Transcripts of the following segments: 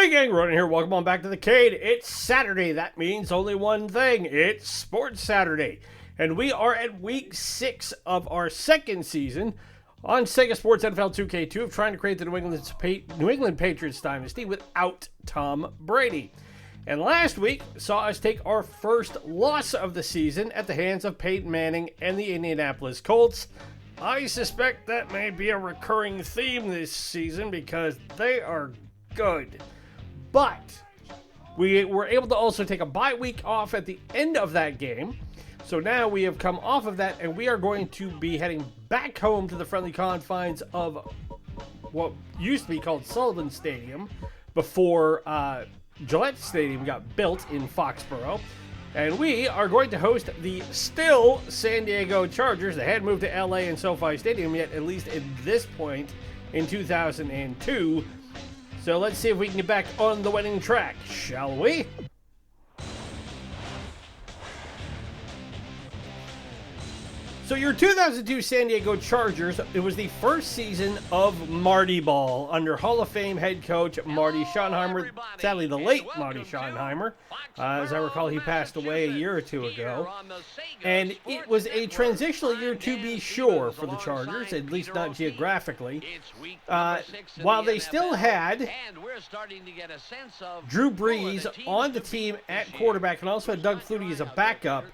Hey gang, Ronan here. Welcome on back to the Cade. It's Saturday. That means only one thing. It's Sports Saturday. And we are at week 6 of our second season on Sega Sports NFL 2K2 of trying to create the New England Patriots dynasty without Tom Brady. And last week saw us take our first loss of the season at the hands of Peyton Manning and the Indianapolis Colts. I suspect that may be a recurring theme this season because they are good. But we were able to also take a bye week off at the end of that game. So now we have come off of that and we are going to be heading back home to the friendly confines of what used to be called Sullivan Stadium before Gillette Stadium got built in Foxboro. And we are going to host the still San Diego Chargers. They hadn't moved to LA and SoFi Stadium yet, at least at this point in 2002. So let's see if we can get back on the winning track, shall we? So your 2002 San Diego Chargers, it was the first season of Marty Ball under Hall of Fame head coach Marty Schottenheimer. Sadly, the late Marty Schottenheimer. As I recall, he passed away a year or two ago. And it was a transitional year to be sure for the Chargers, at least not geographically. While they still had Drew Brees on the team at quarterback and also had Doug Flutie as a backup,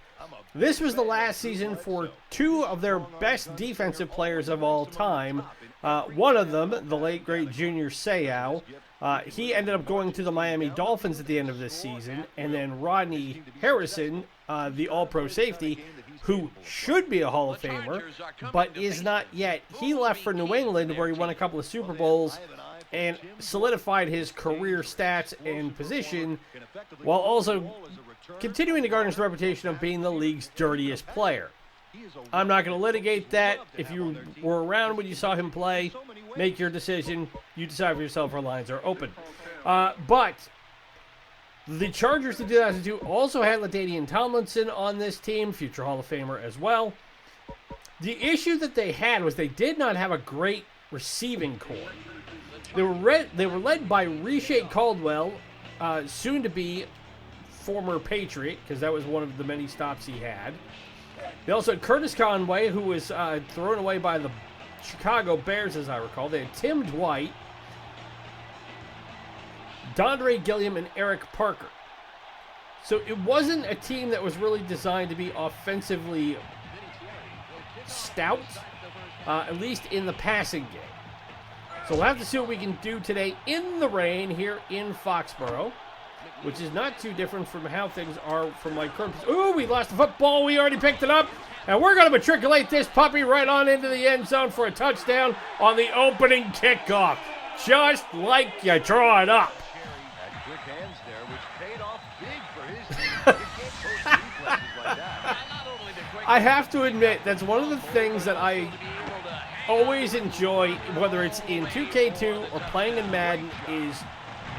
this was the last season for two of their best defensive players of all time. One of them, the late, great Junior Seau, he ended up going to the Miami Dolphins at the end of this season. And then Rodney Harrison, the all-pro safety, who should be a Hall of Famer, but is not yet. He left for New England, where he won a couple of Super Bowls and solidified his career stats and position, while also continuing to garnish the reputation of being the league's dirtiest player. I'm not going to litigate that. If you were around when you saw him play, make your decision. You decide for yourself. Our lines are open. But the Chargers in 2002 also had LaDainian Tomlinson on this team, future Hall of Famer as well. The issue that they had was they did not have a great receiving corps. They were led by Riche Caldwell, soon to be former Patriot, because that was one of the many stops he had. They also had Curtis Conway, who was thrown away by the Chicago Bears, as I recall. They had Tim Dwight, Dondre Gilliam, and Eric Parker. So it wasn't a team that was really designed to be offensively stout, at least in the passing game. So we'll have to see what we can do today in the rain here in Foxboro, which is not too different from how things are from my current. Ooh, we lost the football. We already picked it up. And we're going to matriculate this puppy right on into the end zone for a touchdown on the opening kickoff. Just like you draw it up. Quick hands there, which paid off big for his team. I have to admit, that's one of the things that I always enjoy, whether it's in 2K2 or playing in Madden, is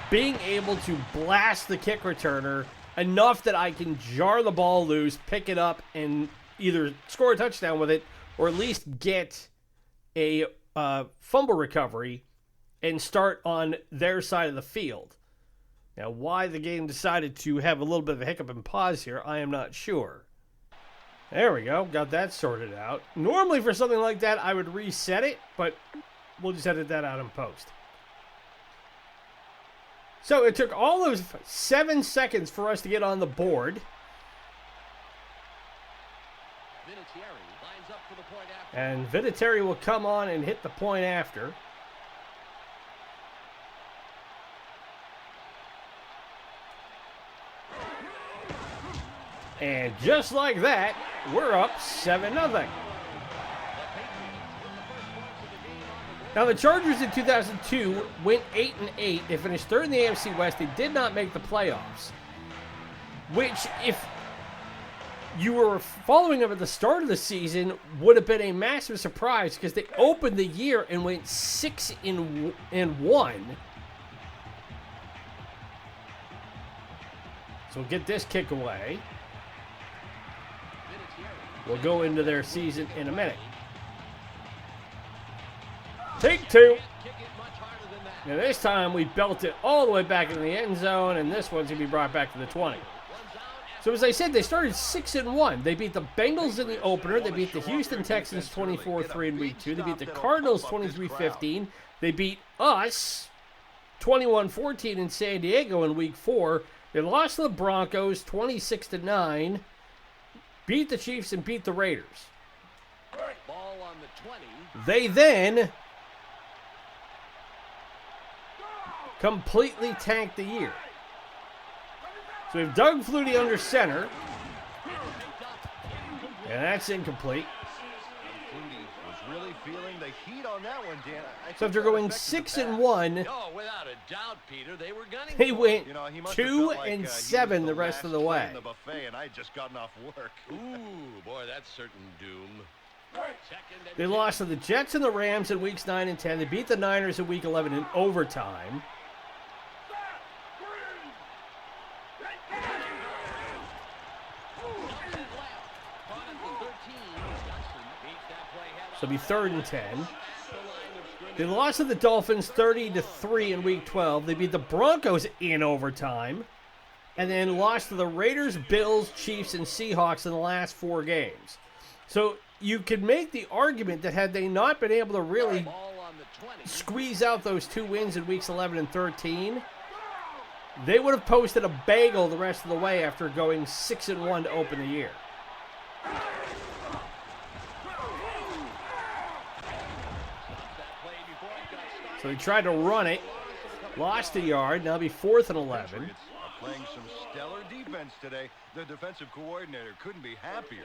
being able to blast the kick returner enough that I can jar the ball loose, pick it up, and either score a touchdown with it or at least get a fumble recovery and start on their side of the field. Now, why the game decided to have a little bit of a hiccup and pause here, I am not sure. There we go. Got that sorted out. Normally for something like that, I would reset it, but we'll just edit that out in post. So it took all those 7 seconds for us to get on the board. And Vinatieri will come on and hit the point after. And just like that, we're up 7-0. Now, the Chargers in 2002 went 8-8. They finished third in the AFC West. They did not make the playoffs, which, if you were following them at the start of the season, would have been a massive surprise because they opened the year and went 6-1. So we'll get this kick away. We'll go into their season in a minute. Take two. Now this time we belt it all the way back into the end zone, and this one's going to be brought back to the 20. So as I said, they started 6-1. They beat the Bengals in the opener. They beat the Houston Texans 24-3 in week 2. They beat the Cardinals 23-15. They beat us 21-14 in San Diego in week 4. They lost to the Broncos 26-9. Beat the Chiefs and beat the Raiders. Ball on the 20. They then completely tanked the year. So we have Doug Flutie under center. And that's incomplete. Flutie was really feeling the heat on that one, Dan. So after going 6-1, Oh, without a doubt, Peter, they were gunning. they went You know, he must have felt like, 2-7 the rest of the way. in the buffet, and I had just gotten off work. Ooh, boy, that's certain doom. They lost to the Jets and the Rams in weeks 9 and 10. They beat the Niners in week 11 in overtime. So it'll be 3rd and 10. They lost to the Dolphins 30-3 in week 12. They beat the Broncos in overtime. And then lost to the Raiders, Bills, Chiefs, and Seahawks in the last 4 games. So you could make the argument that had they not been able to really squeeze out those 2 wins in weeks 11 and 13, they would have posted a bagel the rest of the way after going 6-1 to open the year. So he tried to run it, lost a yard, now it'll be 4th and 11. Patriots are playing some stellar defense today. The defensive coordinator couldn't be happier.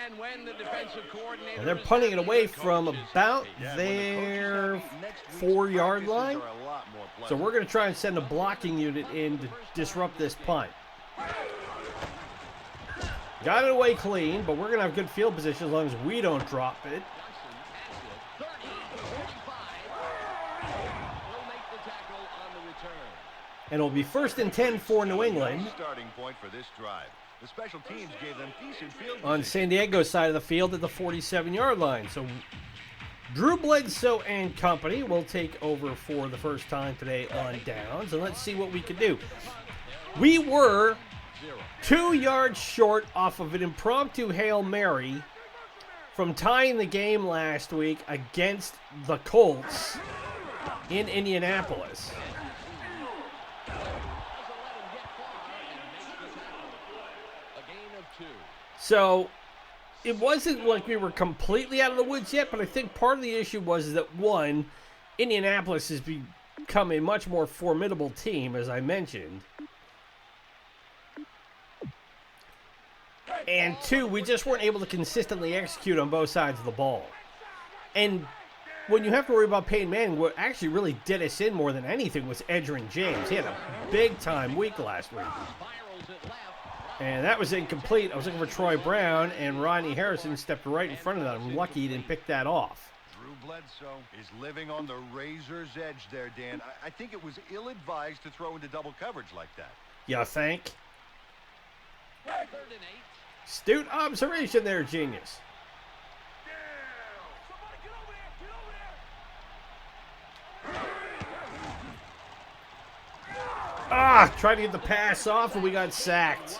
And when the defensive coordinator, And they're punting it away from about their 4-yard line. So we're going to try and send a blocking unit in to disrupt this punt. Got it away clean, but we're going to have good field position as long as we don't drop it. And it'll be 1st and 10 for New England. Starting point for this drive. The special teams gave them decent field On San Diego's side of the field at the 47-yard line. So Drew Bledsoe and company will take over for the first time today on downs. And let's see what we can do. We were 2 yards short off of an impromptu Hail Mary from tying the game last week against the Colts in Indianapolis. So it wasn't like we were completely out of the woods yet, but I think part of the issue was that, one, Indianapolis has become a much more formidable team, as I mentioned. And 2, we just weren't able to consistently execute on both sides of the ball. And when you have to worry about Peyton Manning, what actually really did us in more than anything was Edgerrin James. He had a big-time week last week. And that was incomplete. I was looking for Troy Brown, and Rodney Harrison stepped right in front of that. I'm lucky he didn't pick that off. Drew Bledsoe is living on the razor's edge there, Dan. I think it was ill-advised to throw into double coverage like that. You think? Astute observation there, genius. Tried to get the pass off, and we got sacked.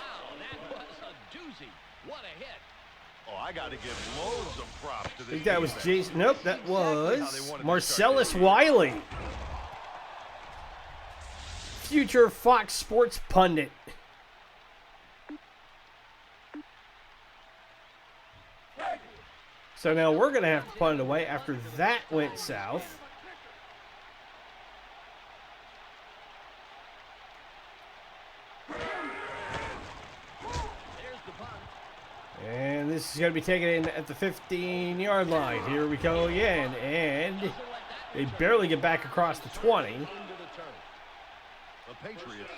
I got to give loads of props to this. I think that was defense. Jason. Nope, that was Marcellus Wiley, future Fox Sports pundit. So now we're going to have to punt it away after that went south. And this is going to be taken in at the 15-yard line. Here we go again. And they barely get back across the 20.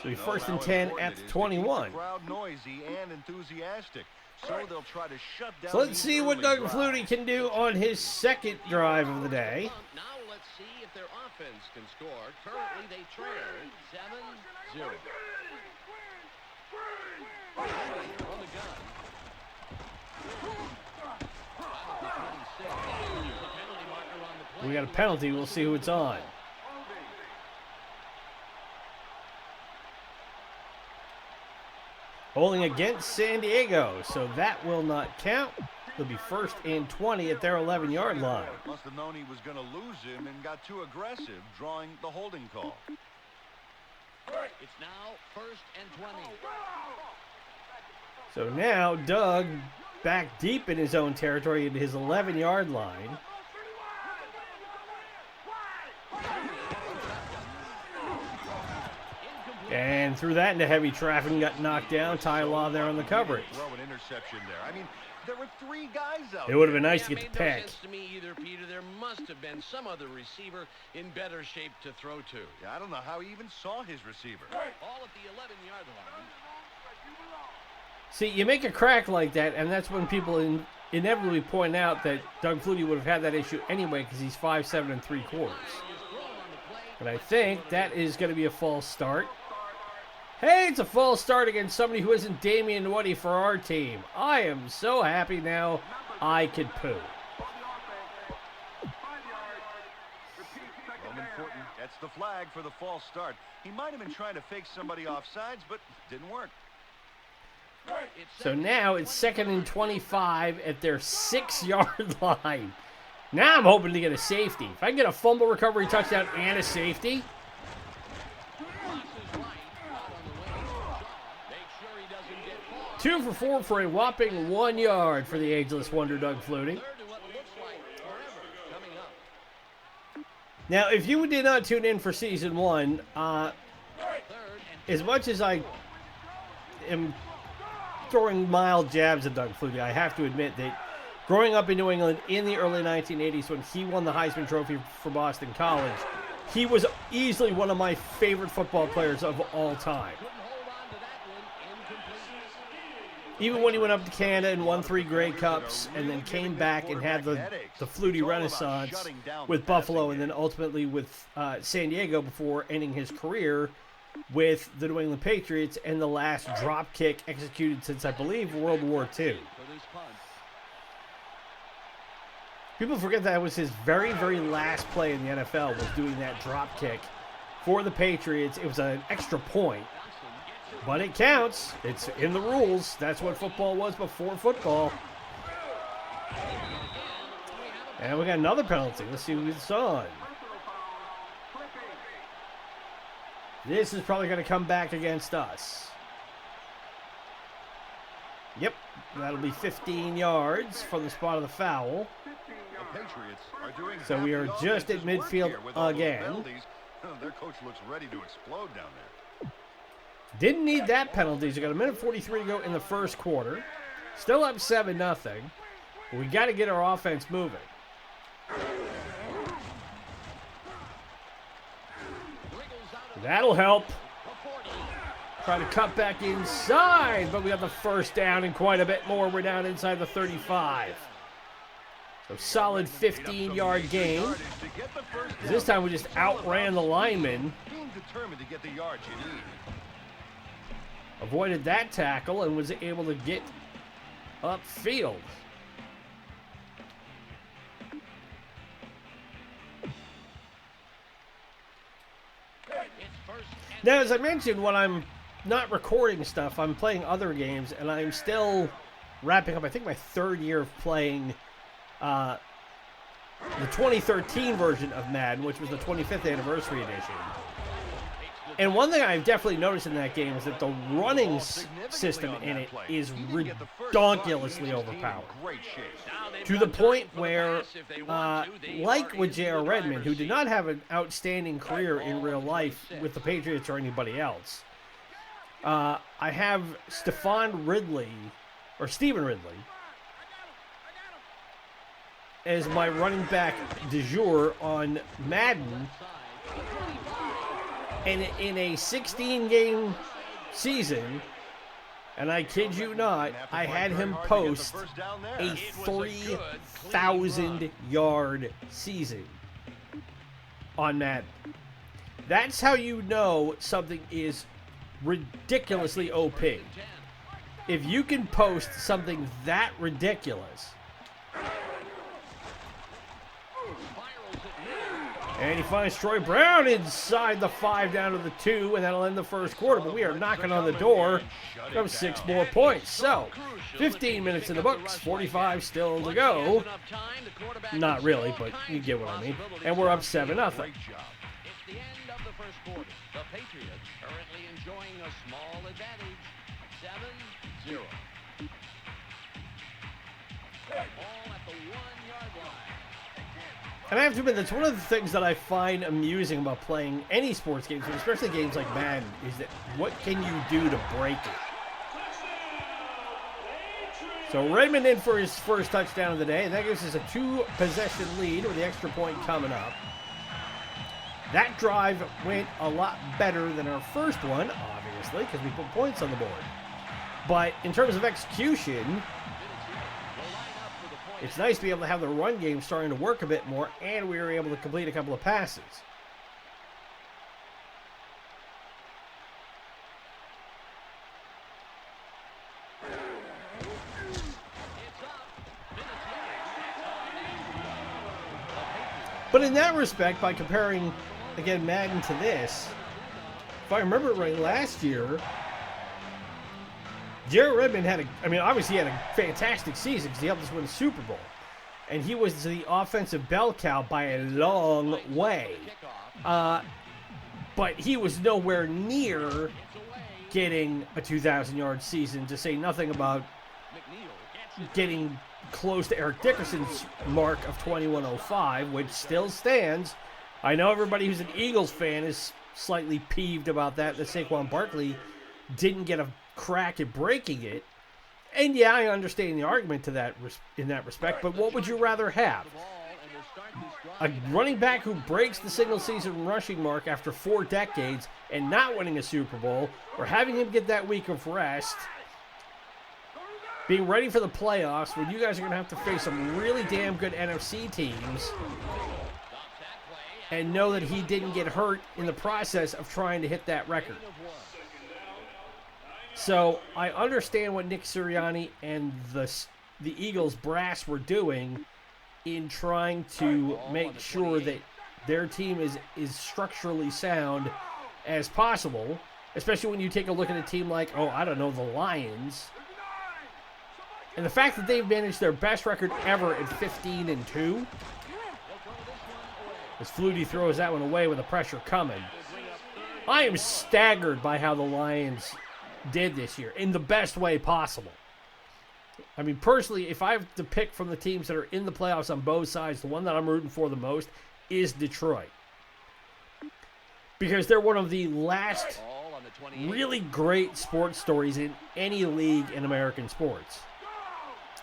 So we 1st and 10 at the 21. Crowd noisy and enthusiastic. So they'll try to shut down. So let's see what Doug Flutie can do on his second drive of the day. Now let's see if their offense can score. Currently they trail 7-0. On the gun. We got a penalty. We'll see who it's on. Holding against San Diego, so that will not count. It'll be 1st and 20 at their 11-yard line. Must have known he was going to lose him and got too aggressive, drawing the holding call. It's now 1st and 20. So now Doug back deep in his own territory at his 11-yard line. And threw that into heavy traffic and got knocked down. Ty Law there on the coverage. Throw an interception there. I mean, there were 3 guys out It would have there. been nice to get the pick. No sense to me either, Peter. There must have been some other receiver in better shape to throw to. Yeah, I don't know how he even saw his receiver. All at the 11-yard line. See, you make a crack like that, and that's when people inevitably point out that Doug Flutie would have had that issue anyway because he's 5'7" 3/4. But I think that is going to be a false start. Hey, it's a false start against somebody who isn't Damian Woody for our team. I am so happy now I could poo. Roman Fortin gets the flag for the false start. He might have been trying to fake somebody offsides, but didn't work. So now it's 2nd and 25 at their 6-yard line. Now I'm hoping to get a safety. If I can get a fumble recovery touchdown and a safety. 2 for 4 for a whopping 1 yard for the ageless wonder Doug Flutie. Now, if you did not tune in for Season 1, as much as I am throwing mild jabs at Doug Flutie, I have to admit that growing up in New England in the early 1980s when he won the Heisman Trophy for Boston College, he was easily one of my favorite football players of all time. Even when he went up to Canada and won 3 Grey Cups and then came back and had the Flutie Renaissance with Buffalo and then ultimately with San Diego before ending his career with the New England Patriots and the last drop kick executed since, I believe, World War II. People forget that was his very, very last play in the NFL was doing that drop kick for the Patriots. It was an extra point. But it counts. It's in the rules. That's what football was before football. And we got another penalty. Let's see who it's on. This is probably going to come back against us. Yep, that'll be 15 yards from the spot of the foul. So we are just at midfield again. Their coach looks ready to explode down there. Didn't need that penalty. So got a minute 43 to go in the first quarter. Still up 7-0. We got to get our offense moving. That'll help. Try to cut back inside, but we got the first down and quite a bit more. We're down inside the 35. So solid 15-yard gain. This time we just outran the lineman. Being determined to get the yards you need. Avoided that tackle and was able to get upfield. Now, as I mentioned, when I'm not recording stuff, I'm playing other games, and I'm still wrapping up, I think, my 3rd year of playing the 2013 version of Madden, which was the 25th anniversary edition. And one thing I've definitely noticed in that game is that the running system in it is redonkulously overpowered. To the point where, like with J.R. Redmond, who did not have an outstanding career in real life with the Patriots or anybody else, I have Stephen Ridley as my running back du jour on Madden. And in a 16-game season, and I kid you not, I had him post a 3,000-yard season on Madden. That's how you know something is ridiculously OP. If you can post something that ridiculous, And he finds Troy Brown inside the 5 down to the 2, and that'll end the first quarter. But we are knocking on the door of 6 more points. So, 15 minutes in the books, 45 still to go. Not really, but you get what I mean. And we're up 7-0. It's the end of the first quarter. The Patriots currently enjoying a small advantage. 7-0. Ball at the 1-yard line. And I have to admit, that's one of the things that I find amusing about playing any sports games, especially games like Madden, is that what can you do to break it? So Redmond in for his first touchdown of the day, and that gives us a 2-possession lead with the extra point coming up. That drive went a lot better than our first one, obviously, because we put points on the board. But in terms of execution, it's nice to be able to have the run game starting to work a bit more, and we were able to complete a couple of passes. But in that respect, by comparing, again, Madden to this, if I remember right, last year, Jared Redmond had obviously he had a fantastic season because he helped us win the Super Bowl. And he was the offensive bell cow by a long way. But he was nowhere near getting a 2,000-yard season, to say nothing about getting close to Eric Dickerson's mark of 2105, which still stands. I know everybody who's an Eagles fan is slightly peeved about that Saquon Barkley didn't get a crack at breaking it. And yeah, I understand the argument to that in that respect, but what would you rather have? A running back who breaks the single-season rushing mark after 4 decades and not winning a Super Bowl, or having him get that week of rest, being ready for the playoffs when you guys are going to have to face some really damn good NFC teams, and know that he didn't get hurt in the process of trying to hit that record? So I understand what Nick Sirianni and the Eagles brass were doing in trying to make sure that their team is structurally sound as possible, especially when you take a look at a team like, the Lions. And the fact that they've managed their best record ever at 15-2, as Flutie throws that one away with the pressure coming. I am staggered by how the Lions did this year in the best way possible. I mean, personally, if I have to pick from the teams that are in the playoffs on both sides, the one that I'm rooting for the most is Detroit. Because they're one of the last really great sports stories in any league in American sports.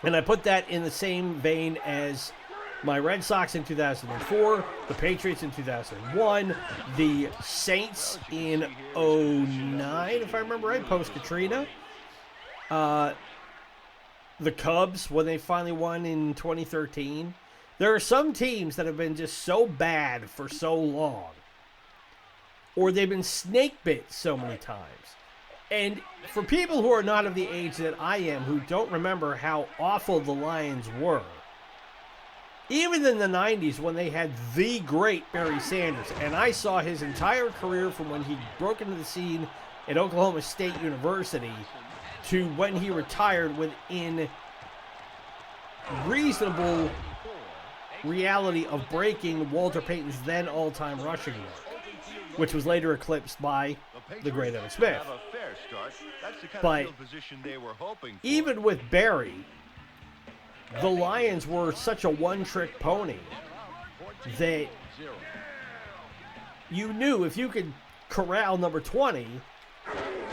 And I put that in the same vein as my Red Sox in 2004, the Patriots in 2001, the Saints in 2009, if I remember right, post-Katrina. The Cubs, when they finally won in 2013. There are some teams that have been just so bad for so long, or they've been snake bit so many times. And for people who are not of the age that I am, who don't remember how awful the Lions were, even in the 90s when they had the great Barry Sanders, and I saw his entire career from when he broke into the scene at Oklahoma State University to when he retired within reasonable reality of breaking Walter Payton's then all-time rushing mark, which was later eclipsed by the great Emmitt Smith. But even with Barry, the Lions were such a one-trick pony that you knew if you could corral number 20,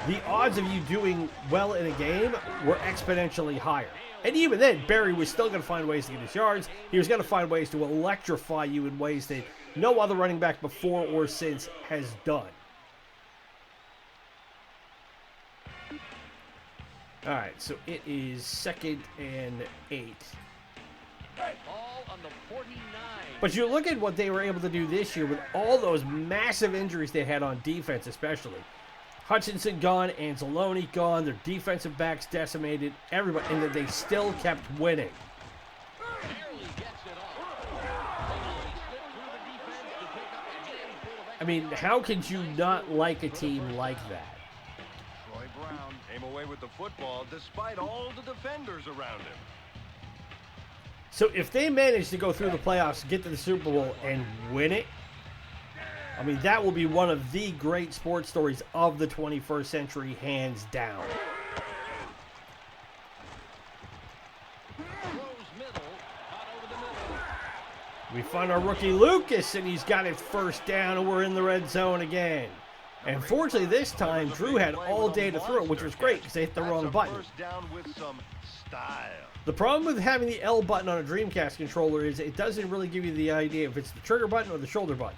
the odds of you doing well in a game were exponentially higher. And even then, Barry was still going to find ways to get his yards. He was going to find ways to electrify you in ways that no other running back before or since has done. All right, so it is 2nd and 8. But you look at what they were able to do this year with all those massive injuries they had on defense, especially. Hutchinson gone, Anzalone gone, their defensive backs decimated, everybody, and that they still kept winning. I mean, how could you not like a team like that? Troy Brown came away with the football despite all the defenders around him. So if they manage to go through the playoffs, get to the Super Bowl, and win it, I mean, that will be one of the great sports stories of the 21st century, hands down. We find our rookie Lucas, and he's got his first down, and we're in the red zone again. And fortunately, this time, Drew had all day to throw it, which was great because they hit the wrong button. The problem with having the L button on a Dreamcast controller is it doesn't really give you the idea if it's the trigger button or the shoulder button.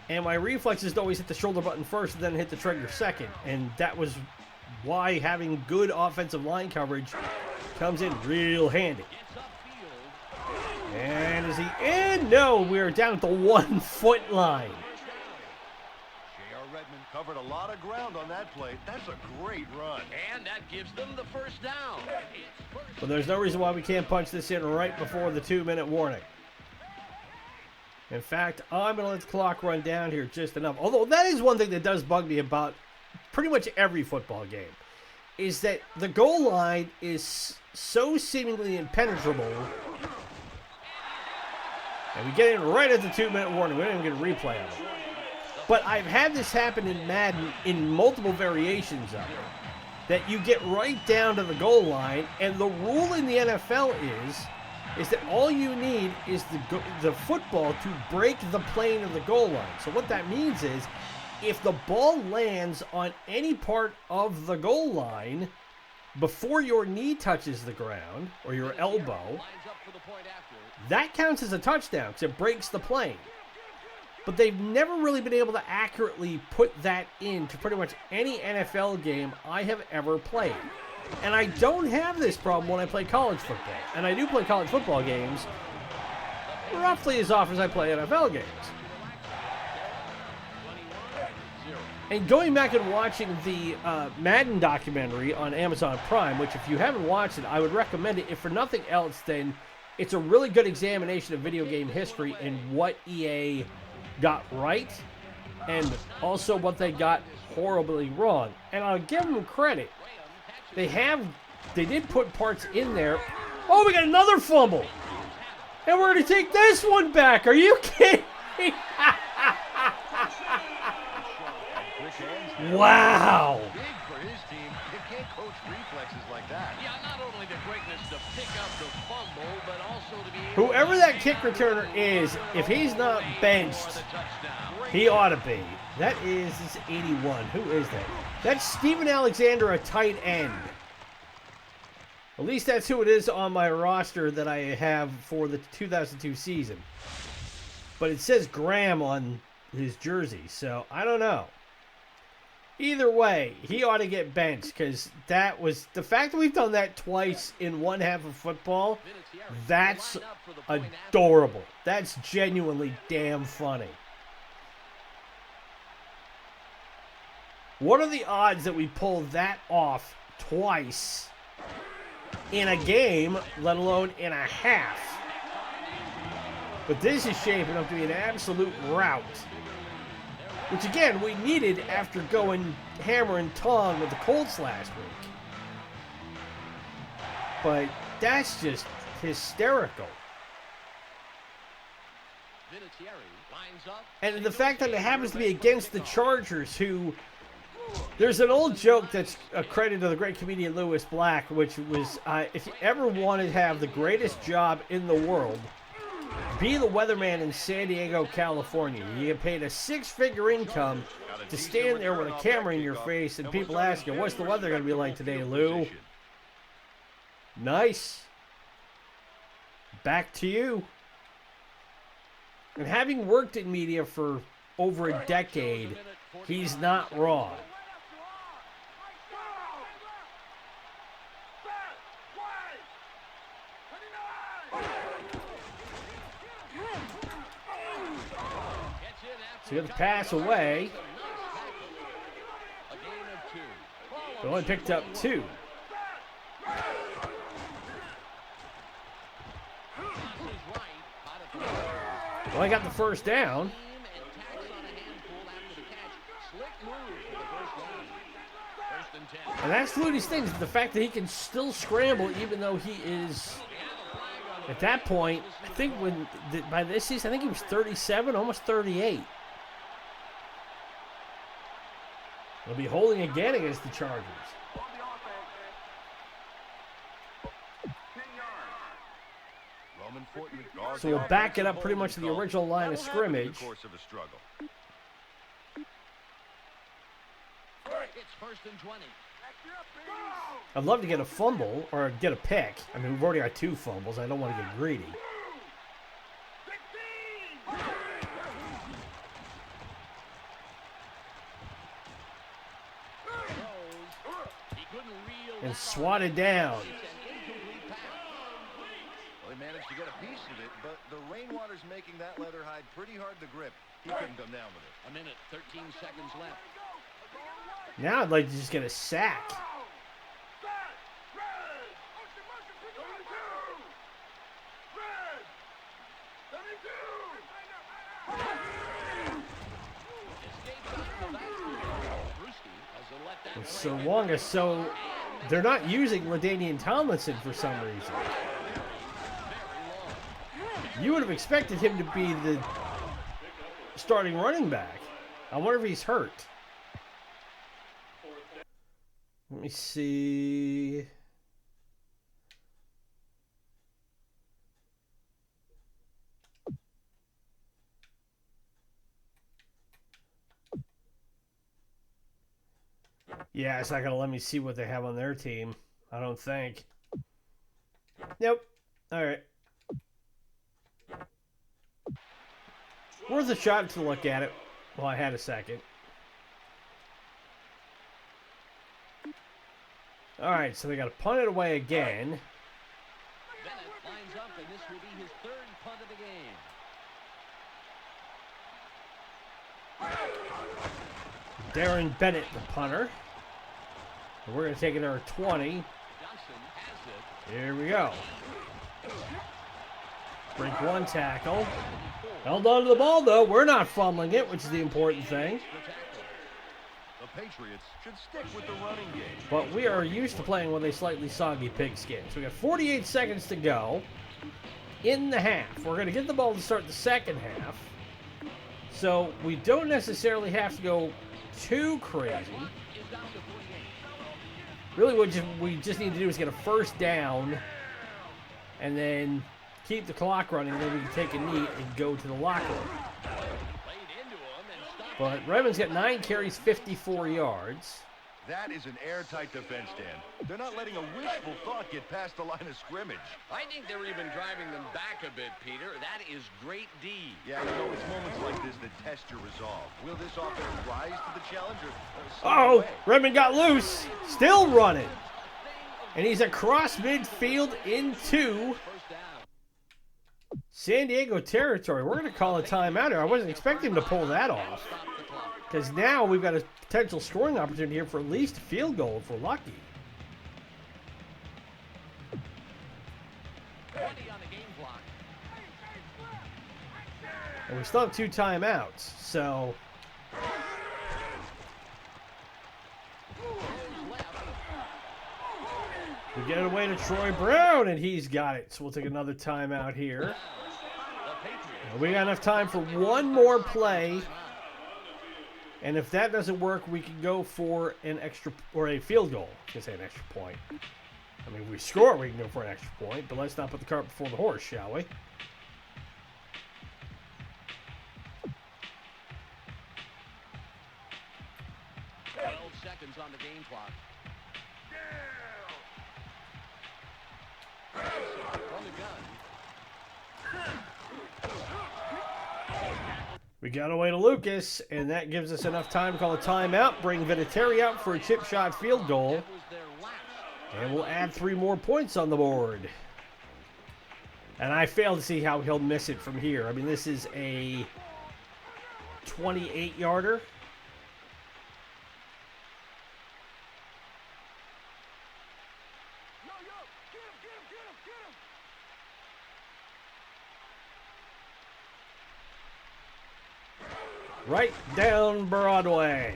And my reflexes always hit the shoulder button first and then hit the trigger second. And that was why having good offensive line coverage comes in real handy. And is he in? No, we're down at the 1 foot line. J.R. Redmond covered a lot of ground on that play. That's a great run. And that gives them the first down. But there's no reason why we can't punch this in right before the 2-minute warning. In fact, I'm going to let the clock run down here just enough. Although that is one thing that does bug me about pretty much every football game, is that the goal line is so seemingly impenetrable. And we get in right at the 2-minute warning. We don't even get a replay of it. But I've had this happen in Madden in multiple variations of it. That you get right down to the goal line, and the rule in the NFL is that all you need is the football to break the plane of the goal line. So what that means is, if the ball lands on any part of the goal line before your knee touches the ground, or your elbow, that counts as a touchdown because it breaks the plane. But they've never really been able to accurately put that into pretty much any NFL game I have ever played. And I don't have this problem when I play college football. And I do play college football games roughly as often as I play NFL games. And going back and watching the Madden documentary on Amazon Prime, which if you haven't watched it, I would recommend it. If for nothing else, then it's a really good examination of video game history and what EA got right and also what they got horribly wrong. And I'll give them credit. They did put parts in there. Oh, we got another fumble. And we're going to take this one back. Are you kidding me? Wow. Big for his team. You can't coach reflexes like that. Yeah, not only the greatness to pick up the fumble, but also to be able Whoever that kick returner is, if he's not benched, he ought to be. That is 81. Who is that? That's Steven Alexander, a tight end. At least that's who it is on my roster that I have for the 2002 season. But it says Graham on his jersey, so I don't know. Either way, he ought to get benched because that was the fact that we've done that twice in one half of football. That's adorable. That's genuinely damn funny. What are the odds that we pull that off twice in a game, let alone in a half? But this is shaping up to be an absolute rout. Which, again, we needed after going hammer and tong with the Colts last week. But that's just hysterical. And the fact that it happens to be against the Chargers, who... There's an old joke that's a credit to the great comedian Lewis Black, which was, if you ever wanted to have the greatest job in the world, be the weatherman in San Diego, California. You get paid a 6-figure income to stand there with a camera in your face and people ask you, what's the weather going to be like today, Lou? Nice. Back to you. And having worked in media for over a decade, he's not wrong. So you have to pass away. They only picked up 2. Well, I got the first down. And that's Flutie's thing, the fact that he can still scramble even though he is, at that point, I think by this season, I think he was 37, almost 38. He'll be holding again against the Chargers. So we'll back it up pretty much to the original line of scrimmage. I'd love to get a fumble or get a pick. I mean, we've already got 2 fumbles. I don't want to get greedy. And swatted down. Well, he managed to get a piece of it, but the rainwater's making that leather hide pretty hard to grip. He couldn't come down with it. A minute, 13 seconds left. Now I'd like to just get a sack. So they're not using LaDainian Tomlinson for some reason. You would have expected him to be the starting running back. I wonder if he's hurt. Let me see. Yeah, it's not going to let me see what they have on their team. I don't think. Nope. All right. Worth a shot to look at it while I had a second. All right, so they got to punt it away again. Bennett lines up, and this will be his 3rd punt of the game. Darren Bennett, the punter. And we're going to take it to our 20. Here we go. Break 1 tackle. Held on to the ball, though. We're not fumbling it, which is the important thing. The Patriots should stick with the running game. But we are used to playing with a slightly soggy pigskin. So we got 48 seconds to go in the half. We're going to get the ball to start the second half. So we don't necessarily have to go too crazy. Really what we just need to do is get a first down and then keep the clock running, and then we can take a knee and go to the locker room. But Redmond's got 9 carries, 54 yards. That is an airtight defense, Dan. They're not letting a wishful thought get past the line of scrimmage. I think they're even driving them back a bit, Peter. That is great D. Yeah, you know, it's moments like this that test your resolve. Will this offense rise to the challenge or oh, Redmond got loose. Still running. And he's across midfield into San Diego territory. We're going to call a timeout here. I wasn't expecting him to pull that off. Because now we've got a potential scoring opportunity here for at least a field goal if we're lucky. And we still have 2 timeouts, so... we get it away to Troy Brown, and he's got it. So we'll take another timeout here. And we got enough time for one more play. And if that doesn't work, we can go for an extra, or a field goal. I can say an extra point. I mean, if we score, we can go for an extra point, but let's not put the cart before the horse, shall we? 12 seconds on the game clock. From the gun. We got away to Lucas, and that gives us enough time to call a timeout, bring Vinatieri out for a chip shot field goal, and we'll add 3 more points on the board. And I fail to see how he'll miss it from here. I mean, this is a 28-yarder. right down Broadway.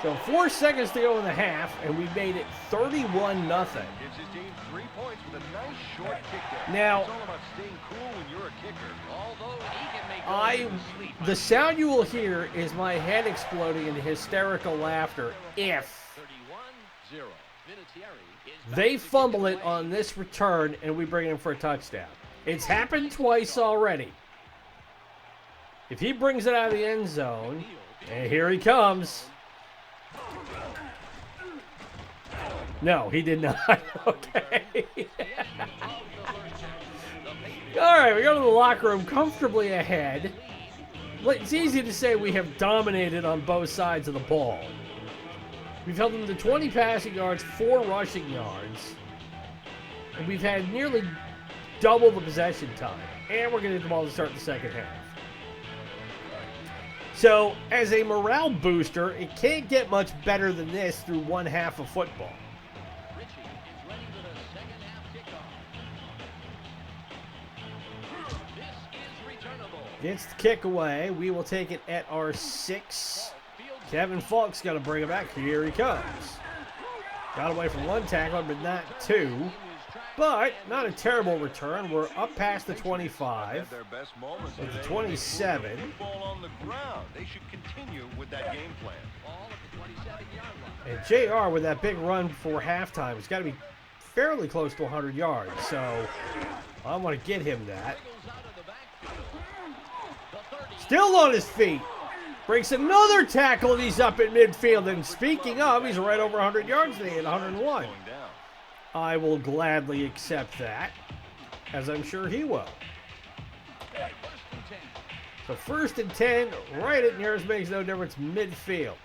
So 4 seconds to go in the half, and we made it 31-0. Gives his team 3 points with a nice short kick there. Now, it's all about staying cool when you're a kicker. Although he can make the sound you will hear is my head exploding into hysterical laughter if 31-0. Vinatieri is they fumble it on this return and we bring him for a touchdown. It's happened twice already. If he brings it out of the end zone, and here he comes. No, he did not. Okay. All right, we go to the locker room comfortably ahead. It's easy to say we have dominated on both sides of the ball. We've held them to 20 passing yards, 4 rushing yards. And we've had nearly double the possession time. And we're going to get the ball to start the second half. So, as a morale booster, it can't get much better than this through one half of football. Richie is ready for the second half kickoff. This is returnable. Gets the kick away. We will take it at our 6. Kevin Falk's got to bring it back. Here he comes. Got away from 1 tackle, but not 2. But not a terrible return. We're up past the 25. Their best moments At the today. 27. Ball on the ground. They should continue with that game plan. Ball at the 27-yard line. And JR with that big run before halftime has got to be fairly close to 100 yards. So I want to get him that. Wiggles out of the backfield. The 30. Still on his feet. Breaks another tackle and he's up at midfield. And speaking of, he's right over 100 yards today at 101. Going down. I will gladly accept that, as I'm sure he will. So 1st and 10, right at nearest, makes no difference, midfield.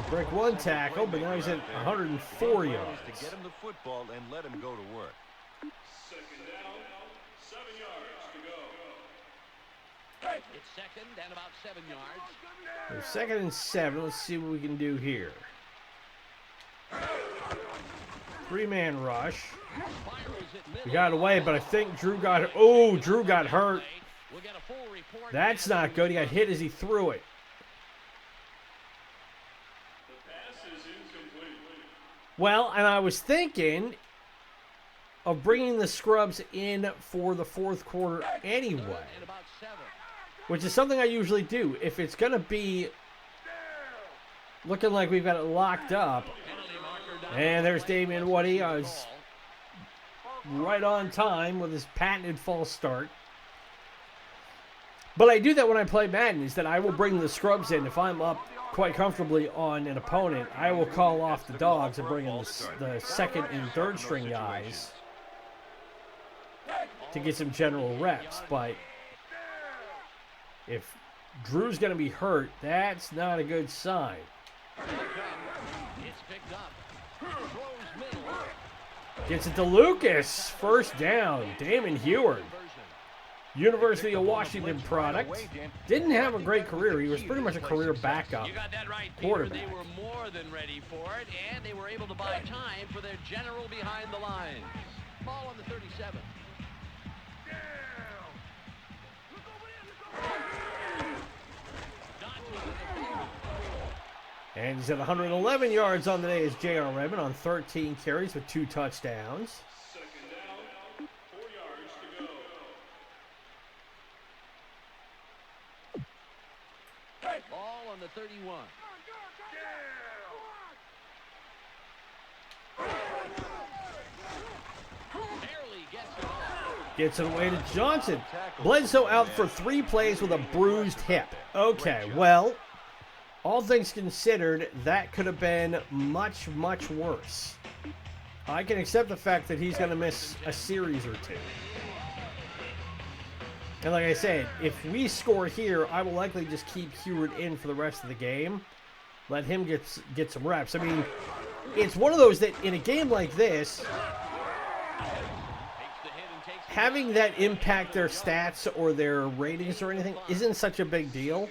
Break 1 tackle, but now he's at 104 yards. To get him the football and let him go to work. Second down, 7 yards to go. It's second and about 7 yards. So 2nd and 7, let's see what we can do here. 3-man rush. We got away, but I think Drew got hurt. Oh, Drew got hurt. We'll get a full report. That's not good. He got hit as he threw it. The pass is incomplete. Well, and I was thinking of bringing the scrubs in for the 4th quarter anyway, And about 7. which is something I usually do. If it's going to be looking like we've got it locked up, and there's Damian Woody, was right on time with his patented false start. But I do that when I play Madden, is that I will bring the scrubs in. If I'm up quite comfortably on an opponent, I will call off the dogs and bring in the 2nd and 3rd string guys to get some general reps. But if Drew's going to be hurt, that's not a good sign. It's picked up. Throws middle. Gets it to Lucas. 1st down. Damon Heward, University of Washington product. Didn't have a great career. He was pretty much a career backup You got that right, Peter. quarterback. They were more than ready for it, and they were able to buy time for their general behind the lines. Ball on the 37. And he's at 111 yards on the day as J.R. Redmond on 13 carries with 2 touchdowns. Second down, 4 yards to go. Ball on the 31. Barely gets it off. Gets it away to Johnson. Bledsoe out for 3 plays with a bruised hip. Okay, well, all things considered, that could have been much, much worse. I can accept the fact that he's going to miss a series or 2. And like I said, if we score here, I will likely just keep Heward in for the rest of the game. Let him get some reps. I mean, it's one of those that in a game like this, having that impact their stats or their ratings or anything isn't such a big deal.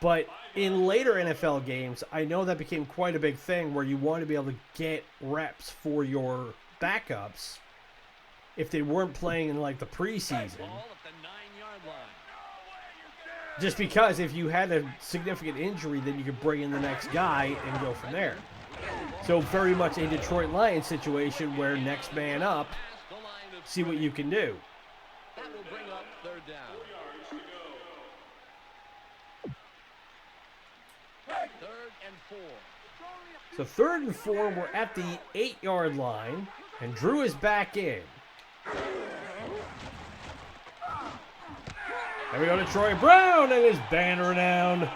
But in later NFL games, I know that became quite a big thing where you want to be able to get reps for your backups. if they weren't playing in like the preseason. Ball at the 9-yard line. Just because if you had a significant injury, then you could bring in the next guy and go from there. So very much a Detroit Lions situation where next man up, Past the line of see what you can do. That will bring up 3rd down. 3rd and 4. So 3rd and 4, we're at the 8-yard line, and Drew is back in. There we go to Troy Brown and his banner down.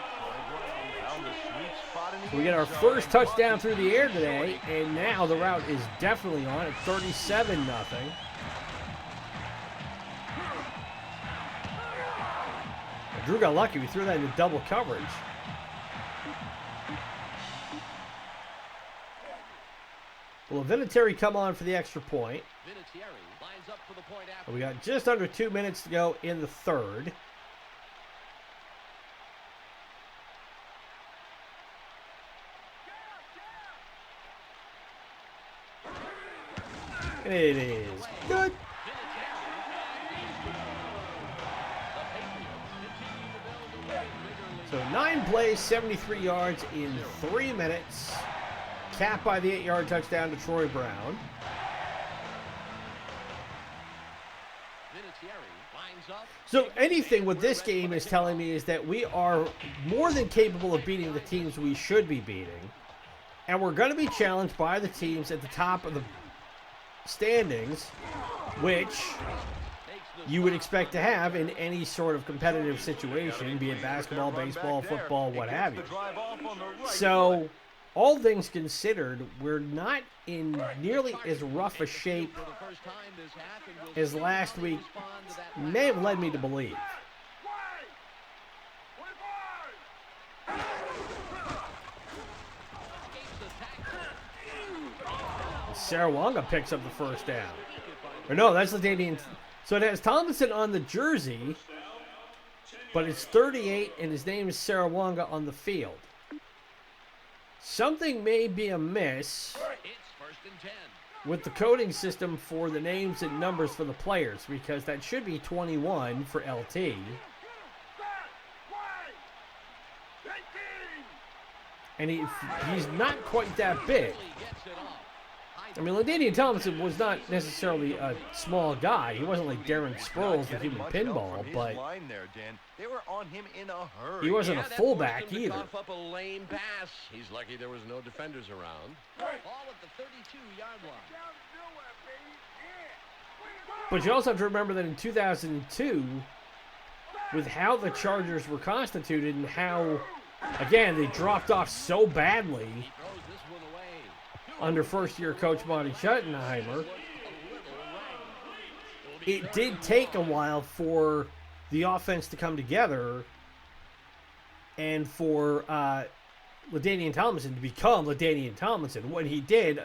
So we get our first touchdown through the air today, and now the route is definitely on at 37-0. Drew got lucky. We threw that into double coverage. Will Vinatieri come on for the extra point? Vinatieri lines up for the point after. We got just under 2 minutes to go in the third. And it is good. So 9 plays, 73 yards in 3 minutes. Capped by the 8-yard touchdown to Troy Brown. So anything with this game is telling me is that we are more than capable of beating the teams we should be beating. And we're going to be challenged by the teams at the top of the standings, which you would expect to have in any sort of competitive situation, be it basketball, baseball, football, what have you. So, all things considered, we're not in nearly as rough a shape as last week may have led me to believe. Sarawanga picks up the first down. Or no, that's LaDainian. So it has Tomlinson on the jersey, but it's 38 and his name is Sarawanga on the field. Something may be amiss with the coding system for the names and numbers for the players, because that should be 21 for LT. And he's not quite that big. I mean, LaDainian Tomlinson was not necessarily a small guy. He wasn't like Darren Sproles, the human pinball, but he wasn't a fullback either. Cough up a lane pass. He's lucky there was no defenders around. Ball at the 32-yard line. But you also have to remember that in 2002, with how the Chargers were constituted and how, again, they dropped off so badly under first-year coach Monty Schottenheimer, it did take a while for the offense to come together and for LaDainian Tomlinson to become LaDainian Tomlinson. When he did,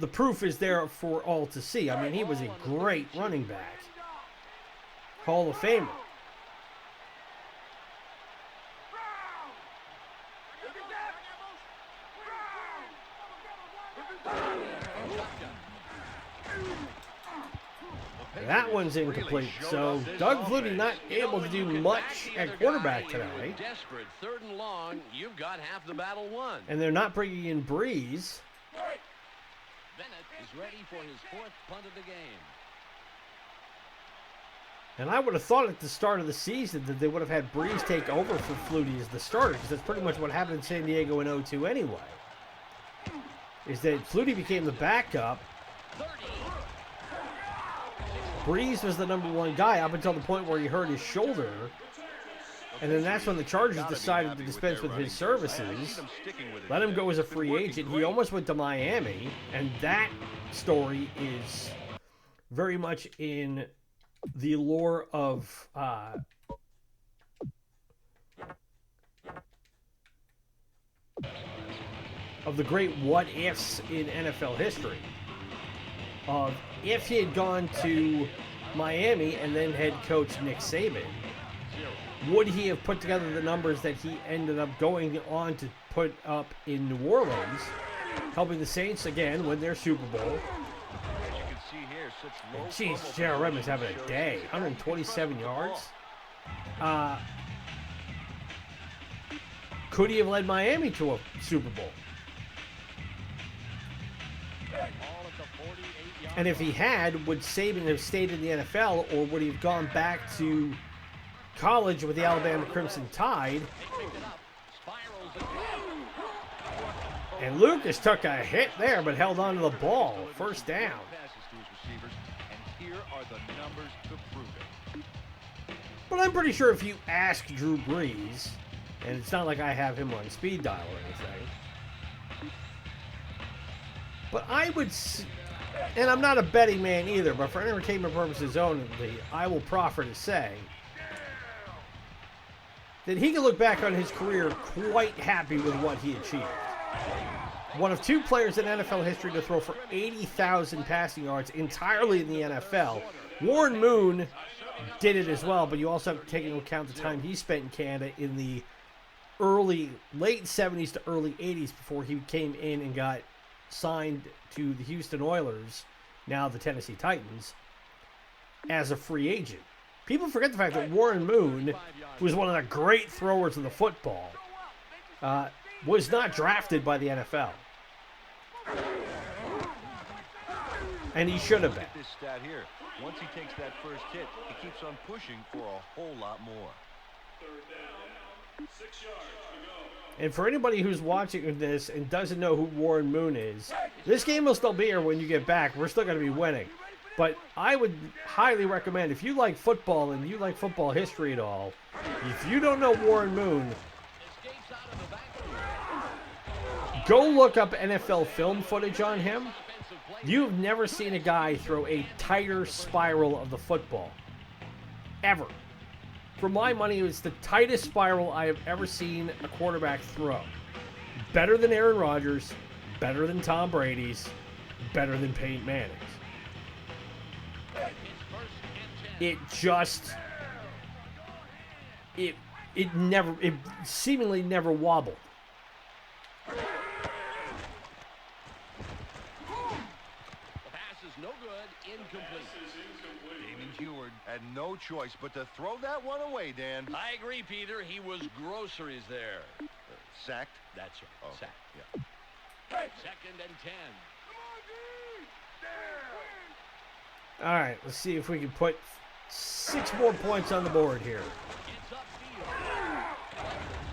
the proof is there for all to see. I mean, he was a great running back. Hall of Famer. That one's incomplete. So Doug Flutie not able to do much at quarterback today. Desperate, 3rd and long. You've got half the battle won. And they're not bringing in Breeze. Bennett is ready for his 4th punt of the game. And I would have thought at the start of the season that they would have had Breeze take over for Flutie as the starter, because that's pretty much what happened in San Diego in 2002 anyway. Is that Flutie became the backup. 30. Breeze was the #1 guy up until the point where he hurt his shoulder. And then that's when the Chargers decided to dispense with his services. Let him go as a free agent. He almost went to Miami. And that story is very much in the lore of the great what-ifs in NFL history. Of if he had gone to Miami and then head coach Nick Saban, would he have put together the numbers that he ended up going on to put up in New Orleans, helping the Saints again win their Super Bowl? As you can see here, Jeez, Gerald Redmond's having a day. 127 yards. Could he have led Miami to a Super Bowl? And if he had, would Saban have stayed in the NFL, or would he have gone back to college with the Alabama Crimson Tide? And Lucas took a hit there, but held on to the ball. First down. But I'm pretty sure if you ask Drew Brees, and it's not like I have him on speed dial or anything, but I would, and I'm not a betting man either, but for entertainment purposes only, I will proffer to say that he can look back on his career quite happy with what he achieved. One of two players in NFL history to throw for 80,000 passing yards entirely in the NFL. Warren Moon did it as well, but you also have to take into account the time he spent in Canada in the late 70s to early 80s before he came in and got signed to the Houston Oilers, now the Tennessee Titans, as a free agent. People forget the fact that Warren Moon, who was one of the great throwers of the football, was not drafted by the NFL. And he should have been. This stat here. Once he takes that first hit, he keeps on pushing for a whole lot more. Third down, 6 yards to go. And for anybody who's watching this and doesn't know who Warren Moon is, this game will still be here when you get back. We're still going to be winning. But I would highly recommend, if you like football and you like football history at all, if you don't know Warren Moon, go look up NFL film footage on him. You've never seen a guy throw a tighter spiral of the football. Ever. For my money, it was the tightest spiral I have ever seen a quarterback throw. Better than Aaron Rodgers, better than Tom Brady's, better than Peyton Manning's. It just... It seemingly never wobbled. Had no choice but to throw that one away, Dan. I agree, Peter. He was groceries there. Sacked? That's right. Oh, Sacked. yeah. Second and 10. All right, let's see if we can put 6 more points on the board here. It's upfield.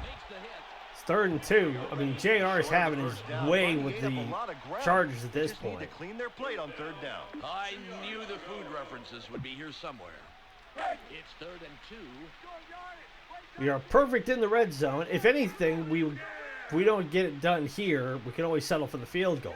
Makes the hit. It's 3rd and 2. I mean, JR is having his way with the Chargers at this Just need to point. clean their plate on 3rd down. I knew the food references would be here somewhere. It's 3rd and 2. We are perfect in the red zone. If anything, if we don't get it done here, we can always settle for the field goal.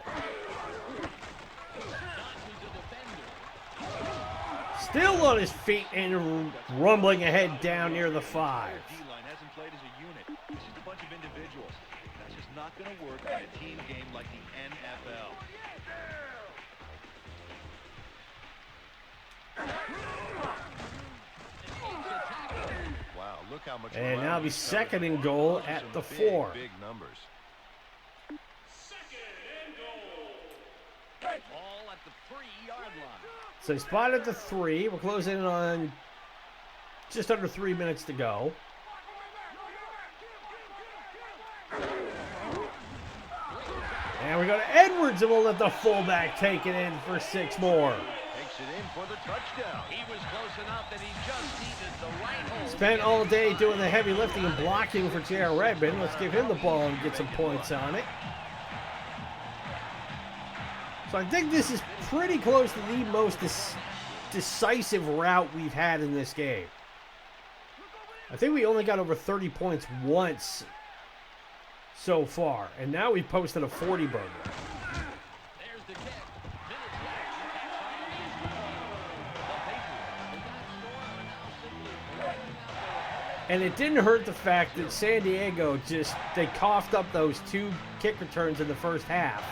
Still on his feet and rumbling ahead down near the 5. D-line hasn't played as a unit. It's just a bunch of individuals. That's just not going to work in a team game like the NFL. Wow, look how much. And now it'll be 2nd and goal at the 4. Big numbers. Second and goal. All at the 3-yard line. So spot at the 3. We're closing in on just under 3 minutes to go. And we go to Edwards, and we'll let the fullback take it in for 6 more. Takes it in for the touchdown. He was close enough that he just needed the right hole. Spent all day doing the heavy lifting and blocking for J.R. Redmond. Let's give him the ball and get some points on it. So I think this is pretty close to the most decisive route we've had in this game. I think we only got over 30 points once so far, and now we've posted a 40 burger. There's the kick. And it didn't hurt the fact that San Diego they coughed up those 2 kick returns in the first half.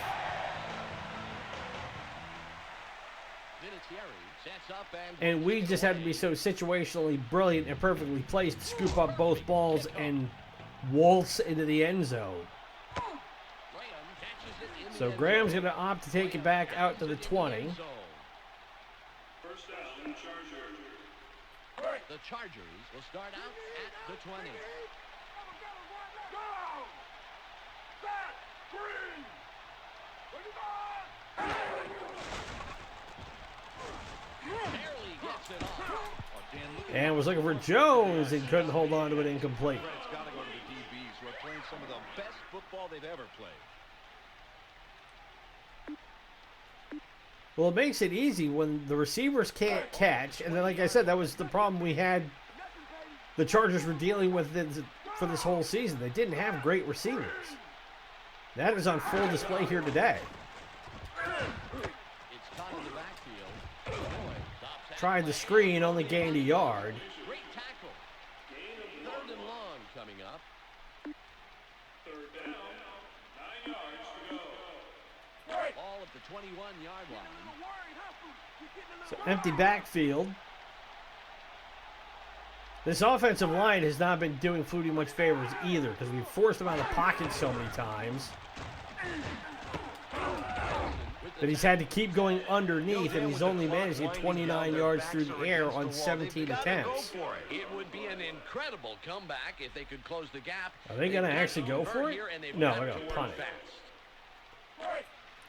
And we just had to be so situationally brilliant and perfectly placed to scoop up both balls and waltz into the end zone. So Graham's going to opt to take it back out to the 20. The Chargers will start out at the 20. Barely gets it off. And was looking for Jones and couldn't hold on to it, incomplete. Credit's got to go to the DBs who are playing some of the best football they've ever played. Well, it makes it easy when the receivers can't catch. And then, like I said, that was the problem we had. The Chargers were dealing with for this whole season. They didn't have great receivers. That is on full display here today. It's caught in the backfield. Tried the screen, only gained a yard. Great tackle. 3rd and long coming up. 3rd down, 9 yards to go. Ball at the 21-yard line. So empty backfield. This offensive line has not been doing Flutie much favors either because we've forced him out of the pocket so many times that he's had to keep going underneath, and he's only managed to get 29 yards through the air on 17 attempts. It would be an incredible comeback if they could close the gap. Are they going to actually go for it? No, they're going to punt it. Fast.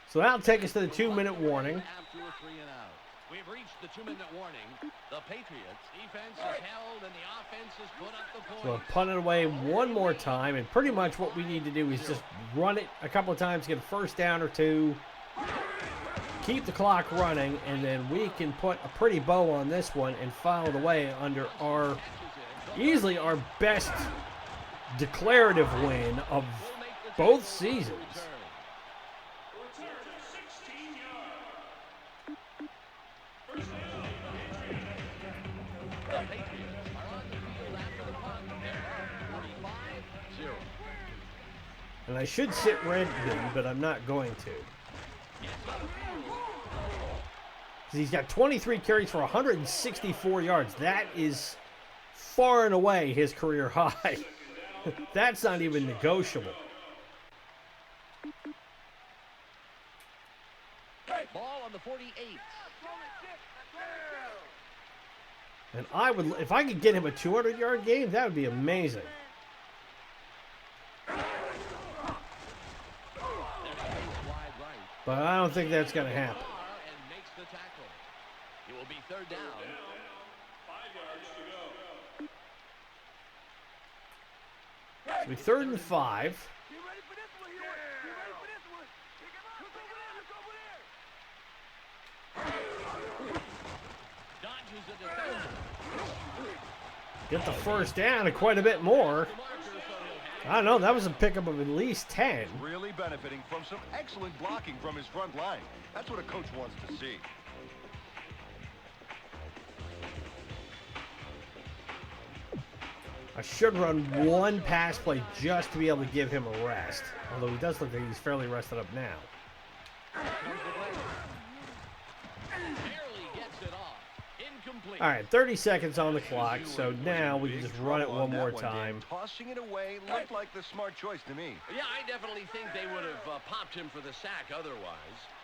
So that'll take us to the 2-minute warning. After a 3-and-out. We've reached the 2-minute warning. The Patriots defense is held and the offense has put up the So we'll points. punt it away one more time, and pretty much what we need to do is just run it a couple of times, get a first down or two, keep the clock running, and then we can put a pretty bow on this one and file it away under easily our best declarative win of both seasons. Return to 16 yards. First down. The Patriots are on the field after the punt. They're up 45-0. And I should sit Redmond, but I'm not going to. He's got 23 carries for 164 yards. That is far and away his career high. That's not even negotiable. Ball on the 48. And I would, if I could get him a 200-yard game, that would be amazing. Wide right. But I don't think that's going to happen. And makes the tackle. It will be 3rd down. 5 yards to go. It'll be 3rd and 5. Dodges a defender. Get the first down and quite a bit more. I don't know, that was a pickup of at least 10. Really benefiting from some excellent blocking from his front line. That's what a coach wants to see. I should run one pass play just to be able to give him a rest. Although he does look like he's fairly rested up now. Barely gets it off. Incomplete. All right, 30 seconds on the clock, so now we can just run it one more time. Tossing it away looked like the smart choice to me. Yeah, I definitely think they would have popped him for the sack otherwise.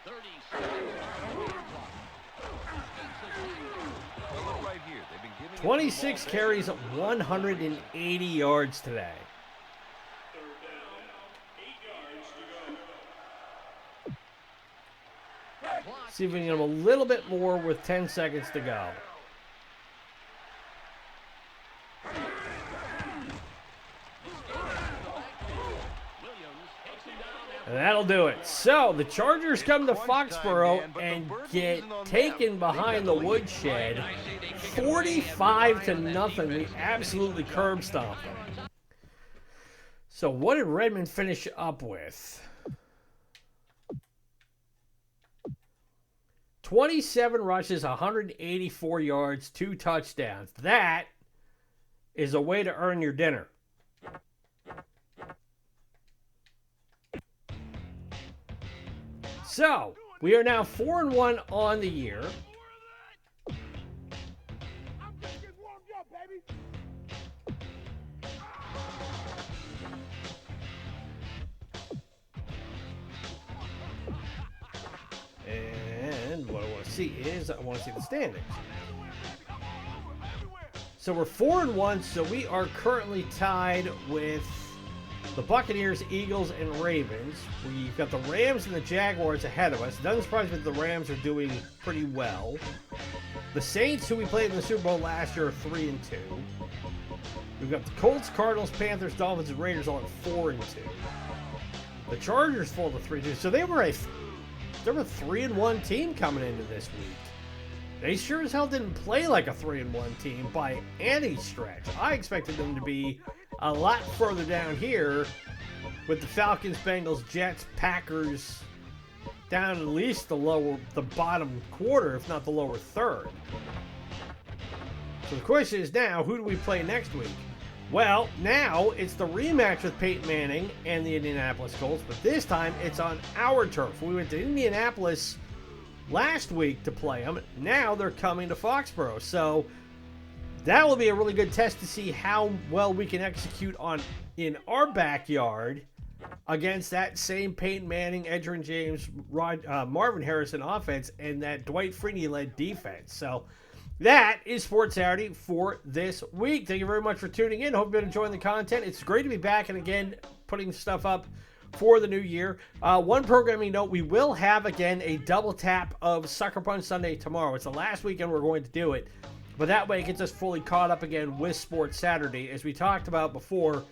30 seconds on the clock. Well, look right here. They've been giving 26 carries, 180 yards today. 3rd down, 8 yards to go. See if we can get him a little bit more with 10 seconds to go. And that'll do it. So the Chargers come to Foxboro and get taken behind the woodshed, 45-0. We absolutely curb stomped them. So what did Redmond finish up with? 27 rushes, 184 yards, 2 touchdowns. That is a way to earn your dinner. So, we are now 4-1 on the year. And what I want to see is, I want to see the standings. So we're 4-1, so we are currently tied with the Buccaneers, Eagles, and Ravens. We've got the Rams and the Jaguars ahead of us. Doesn't surprise me that the Rams are doing pretty well. The Saints, who we played in the Super Bowl last year, are 3-2. We've got the Colts, Cardinals, Panthers, Dolphins, and Raiders all at 4-2. The Chargers fall to 3-2. So they were a 3-1 team coming into this week. They sure as hell didn't play like a 3-1 team by any stretch. I expected them to be a lot further down here with the Falcons, Bengals, Jets, Packers down at least the bottom quarter, if not the lower third. So the question is now, who do we play next week? Well, now it's the rematch with Peyton Manning and the Indianapolis Colts, but this time it's on our turf. We went to Indianapolis last week to play them. Now they're coming to Foxboro. So that will be a really good test to see how well we can execute in our backyard against that same Peyton Manning, Edgerrin James, Marvin Harrison offense and that Dwight Freeney-led defense. So that is Sports Saturday for this week. Thank you very much for tuning in. Hope you've been enjoying the content. It's great to be back and again putting stuff up for the new year. One programming note, we will have again a double tap of Sucker Punch Sunday tomorrow. It's the last weekend we're going to do it, but that way it gets us fully caught up again with Sports Saturday. As we talked about before,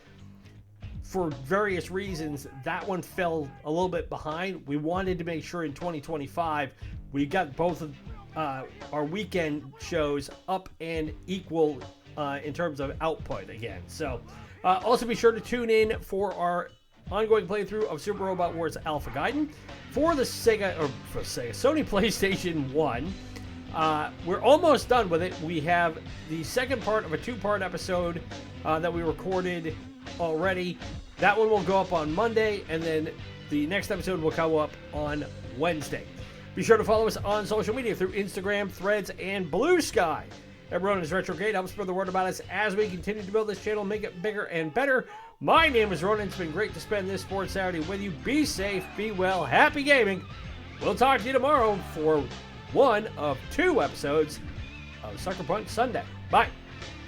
for various reasons, that one fell a little bit behind. We wanted to make sure in 2025 we got both of our weekend shows up and equal in terms of output again. So also be sure to tune in for our ongoing playthrough of Super Robot Wars Alpha Gaiden for the Sony PlayStation 1. We're almost done with it. We have the second part of a two-part episode that we recorded already. That one will go up on Monday, and then the next episode will come up on Wednesday. Be sure to follow us on social media through Instagram, Threads, and Blue Sky. Everyone is Retrograde. Help spread the word about us as we continue to build this channel, make it bigger and better. My name is Ronan. It's been great to spend this Sports Saturday with you. Be safe, be well, happy gaming. We'll talk to you tomorrow for one of two episodes of Sucker Punch Sunday. Bye.